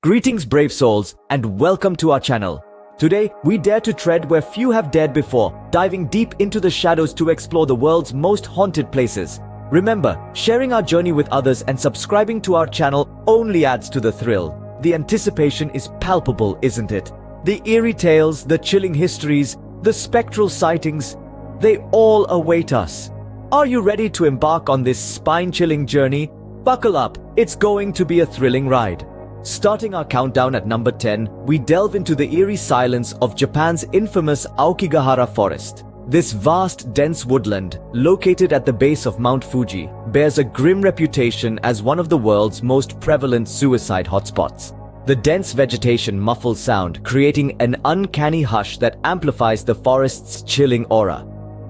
Greetings, brave souls, and welcome to our channel. Today, we dare to tread where few have dared before, diving deep into the shadows to explore the world's most haunted places. Remember, sharing our journey with others and subscribing to our channel only adds to the thrill. The anticipation is palpable, isn't it? The eerie tales, the chilling histories, the spectral sightings, they all await us. Are you ready to embark on this spine-chilling journey? Buckle up, it's going to be a thrilling ride. Starting our countdown at number 10, we delve into the eerie silence of Japan's infamous Aokigahara Forest. This vast, dense woodland, located at the base of Mount Fuji, bears a grim reputation as one of the world's most prevalent suicide hotspots. The dense vegetation muffles sound, creating an uncanny hush that amplifies the forest's chilling aura.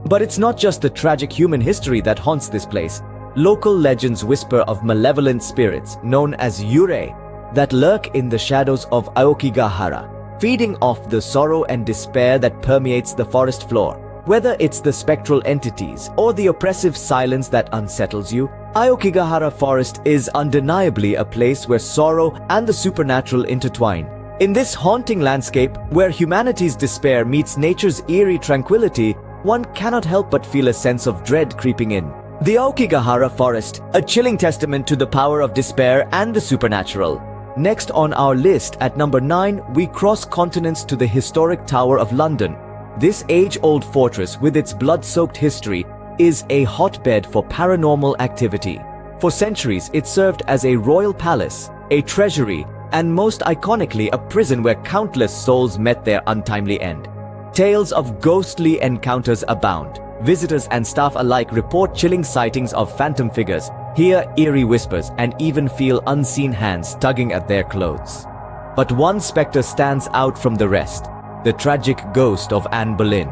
But it's not just the tragic human history that haunts this place. Local legends whisper of malevolent spirits, known as yurei, that lurk in the shadows of Aokigahara, feeding off the sorrow and despair that permeates the forest floor. Whether it's the spectral entities or the oppressive silence that unsettles you, Aokigahara Forest is undeniably a place where sorrow and the supernatural intertwine. In this haunting landscape, where humanity's despair meets nature's eerie tranquility, one cannot help but feel a sense of dread creeping in. The Aokigahara Forest, a chilling testament to the power of despair and the supernatural. Next on our list, at number 9, we cross continents to the historic Tower of London. This age-old fortress, with its blood-soaked history, is a hotbed for paranormal activity. For centuries, it served as a royal palace, a treasury, and most iconically, a prison where countless souls met their untimely end. Tales of ghostly encounters abound. Visitors and staff alike report chilling sightings of phantom figures, hear eerie whispers, and even feel unseen hands tugging at their clothes. But one specter stands out from the rest: the tragic ghost of Anne Boleyn.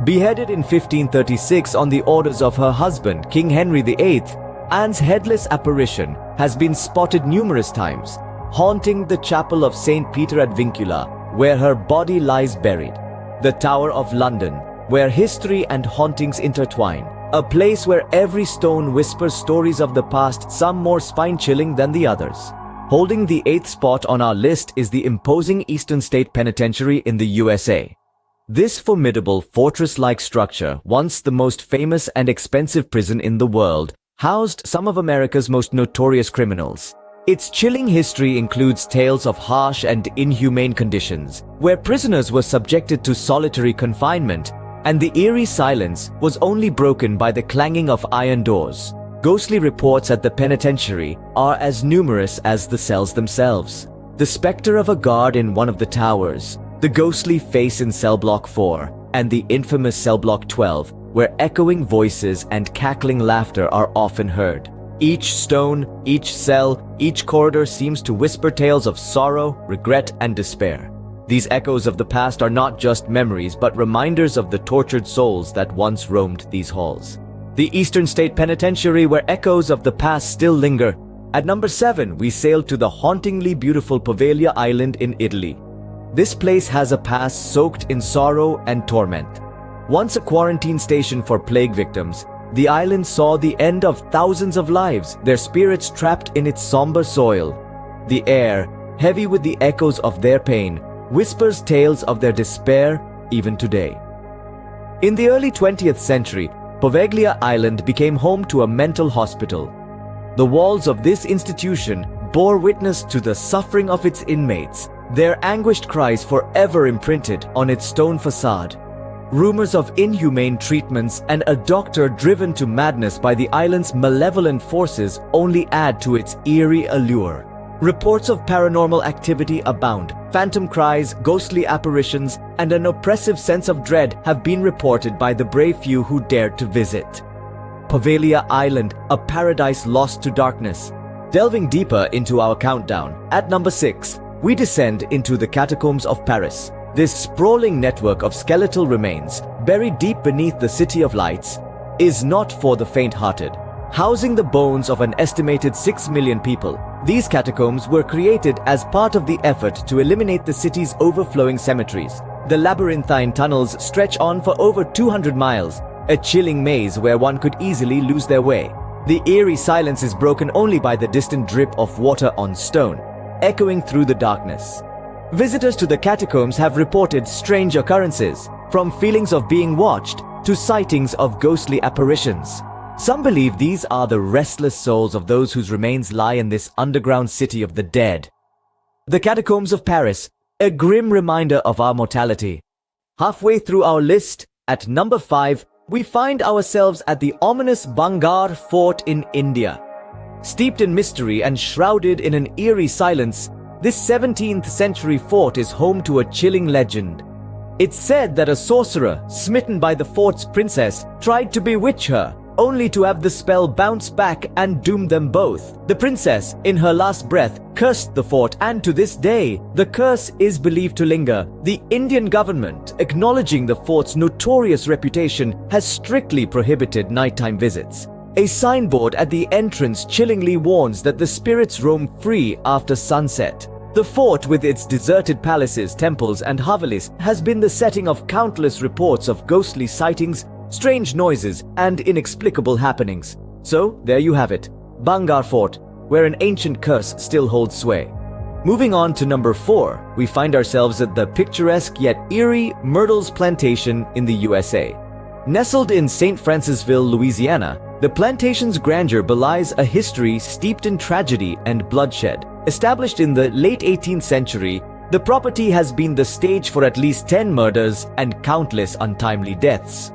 Beheaded in 1536 on the orders of her husband, King Henry VIII, Anne's headless apparition has been spotted numerous times, haunting the chapel of St. Peter at Vincula, where her body lies buried. The Tower of London, where history and hauntings intertwine. A place where every stone whispers stories of the past, some more spine-chilling than the others. Holding the 8th spot on our list is the imposing Eastern State Penitentiary in the USA. This formidable fortress-like structure, once the most famous and expensive prison in the world, housed some of America's most notorious criminals. Its chilling history includes tales of harsh and inhumane conditions, where prisoners were subjected to solitary confinement, and the eerie silence was only broken by the clanging of iron doors. Ghostly reports at the penitentiary are as numerous as the cells themselves. The specter of a guard in one of the towers, the ghostly face in cell block 4, and the infamous cell block 12, where echoing voices and cackling laughter are often heard. Each stone, each cell, each corridor seems to whisper tales of sorrow, regret, and despair. These echoes of the past are not just memories, but reminders of the tortured souls that once roamed these halls. The Eastern State Penitentiary, where echoes of the past still linger. At number 7, we sail to the hauntingly beautiful Poveglia Island in Italy. This place has a past soaked in sorrow and torment. Once a quarantine station for plague victims, the island saw the end of thousands of lives, their spirits trapped in its somber soil. The air, heavy with the echoes of their pain, whispers tales of their despair even today. In the early 20th century, Poveglia Island became home to a mental hospital. The walls of this institution bore witness to the suffering of its inmates, their anguished cries forever imprinted on its stone facade. Rumors of inhumane treatments and a doctor driven to madness by the island's malevolent forces only add to its eerie allure. Reports of paranormal activity abound. Phantom cries, ghostly apparitions, and an oppressive sense of dread have been reported by the brave few who dared to visit. Poveglia Island, a paradise lost to darkness. Delving deeper into our countdown, at number 6, we descend into the catacombs of Paris. This sprawling network of skeletal remains, buried deep beneath the City of Lights, is not for the faint-hearted. Housing the bones of an estimated 6 million people, these catacombs were created as part of the effort to eliminate the city's overflowing cemeteries. The labyrinthine tunnels stretch on for over 200 miles, a chilling maze where one could easily lose their way. The eerie silence is broken only by the distant drip of water on stone. echoing through the darkness. Visitors to the catacombs have reported strange occurrences, from feelings of being watched to sightings of ghostly apparitions. Some believe these are the restless souls of those whose remains lie in this underground city of the dead. The catacombs of Paris, a grim reminder of our mortality. Halfway through our list, at number 5, we find ourselves at the ominous Bangar Fort in India. Steeped in mystery and shrouded in an eerie silence, this 17th century fort is home to a chilling legend. It's said that a sorcerer, smitten by the fort's princess, tried to bewitch her, only to have the spell bounce back and doom them both. The princess, in her last breath, cursed the fort, and to this day, the curse is believed to linger. The Indian government, acknowledging the fort's notorious reputation, has strictly prohibited nighttime visits. A signboard at the entrance chillingly warns that the spirits roam free after sunset. The fort, with its deserted palaces, temples, and havelis, has been the setting of countless reports of ghostly sightings, strange noises, and inexplicable happenings. So, there you have it, Bangar Fort, where an ancient curse still holds sway. Moving on to number 4, we find ourselves at the picturesque yet eerie Myrtles Plantation in the USA. Nestled in St. Francisville, Louisiana, the plantation's grandeur belies a history steeped in tragedy and bloodshed. Established in the late 18th century, the property has been the stage for at least 10 murders and countless untimely deaths.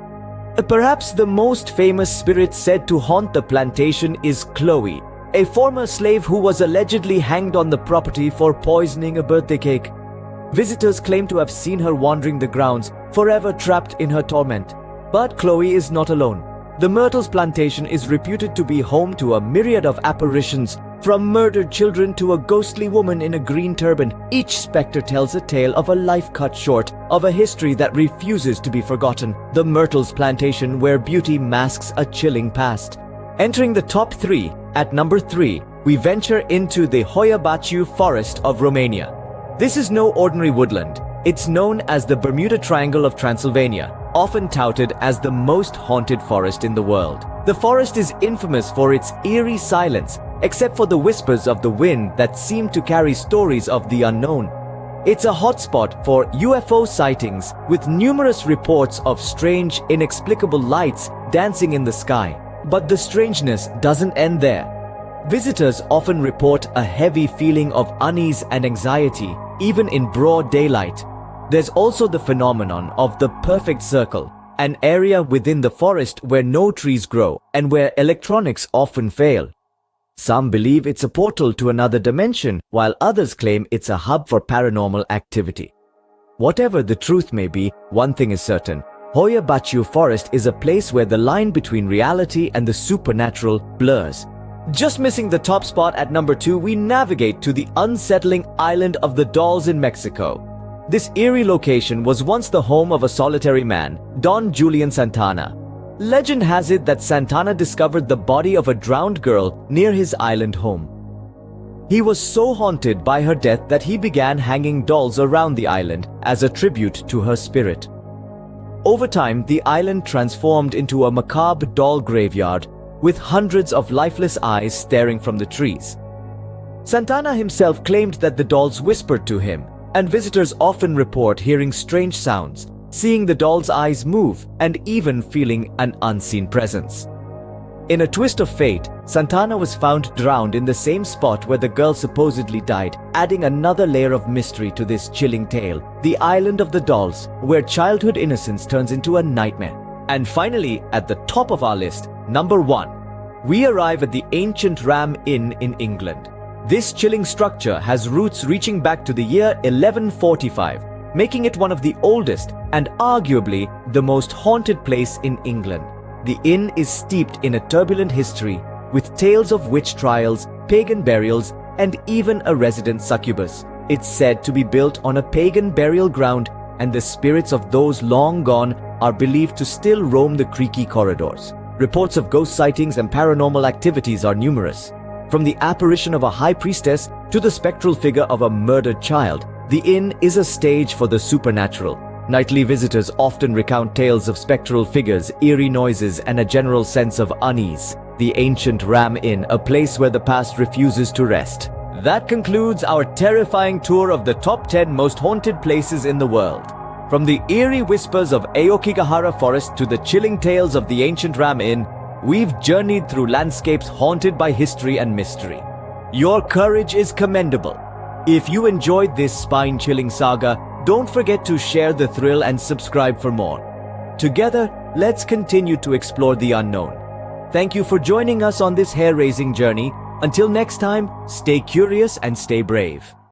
Perhaps the most famous spirit said to haunt the plantation is Chloe, a former slave who was allegedly hanged on the property for poisoning a birthday cake. Visitors claim to have seen her wandering the grounds, forever trapped in her torment. But Chloe is not alone. The Myrtles Plantation is reputed to be home to a myriad of apparitions, from murdered children to a ghostly woman in a green turban. Each specter tells a tale of a life cut short, of a history that refuses to be forgotten. The Myrtles Plantation, where beauty masks a chilling past. Entering the top 3, at number 3, we venture into the Hoia Baciu Forest of Romania. This is no ordinary woodland. It's known as the Bermuda Triangle of Transylvania, often touted as the most haunted forest in the world. The forest is infamous for its eerie silence, except for the whispers of the wind that seem to carry stories of the unknown. It's a hotspot for UFO sightings, with numerous reports of strange, inexplicable lights dancing in the sky. But the strangeness doesn't end there. Visitors often report a heavy feeling of unease and anxiety, even in broad daylight. There's also the phenomenon of the perfect circle, an area within the forest where no trees grow and where electronics often fail. Some believe it's a portal to another dimension, while others claim it's a hub for paranormal activity. Whatever the truth may be, one thing is certain: Hoia Baciu Forest is a place where the line between reality and the supernatural blurs. Just missing the top spot at number 2, we navigate to the unsettling island of the Dolls in Mexico. This eerie location was once the home of a solitary man, Don Julian Santana. Legend has it that Santana discovered the body of a drowned girl near his island home. He was so haunted by her death that he began hanging dolls around the island as a tribute to her spirit. Over time, the island transformed into a macabre doll graveyard, with hundreds of lifeless eyes staring from the trees. Santana himself claimed that the dolls whispered to him, and visitors often report hearing strange sounds, seeing the doll's eyes move, and even feeling an unseen presence. In a twist of fate, Santana was found drowned in the same spot where the girl supposedly died, adding another layer of mystery to this chilling tale. The Island of the Dolls, where childhood innocence turns into a nightmare. And finally, at the top of our list, number 1, we arrive at the ancient Ram Inn in England. This chilling structure has roots reaching back to the year 1145, making it one of the oldest and arguably the most haunted place in England. The inn is steeped in a turbulent history, with tales of witch trials, pagan burials, and even a resident succubus. It's said to be built on a pagan burial ground, and the spirits of those long gone are believed to still roam the creaky corridors. Reports of ghost sightings and paranormal activities are numerous. From the apparition of a high priestess to the spectral figure of a murdered child, the inn is a stage for the supernatural. Nightly visitors often recount tales of spectral figures, eerie noises, and a general sense of unease. The ancient Ram Inn, a place where the past refuses to rest. That concludes our terrifying tour of the top 10 most haunted places in the world. From the eerie whispers of Aokigahara Forest to the chilling tales of the ancient Ram Inn, we've journeyed through landscapes haunted by history and mystery. Your courage is commendable. If you enjoyed this spine-chilling saga, don't forget to share the thrill and subscribe for more. Together, let's continue to explore the unknown. Thank you for joining us on this hair-raising journey. Until next time, stay curious and stay brave.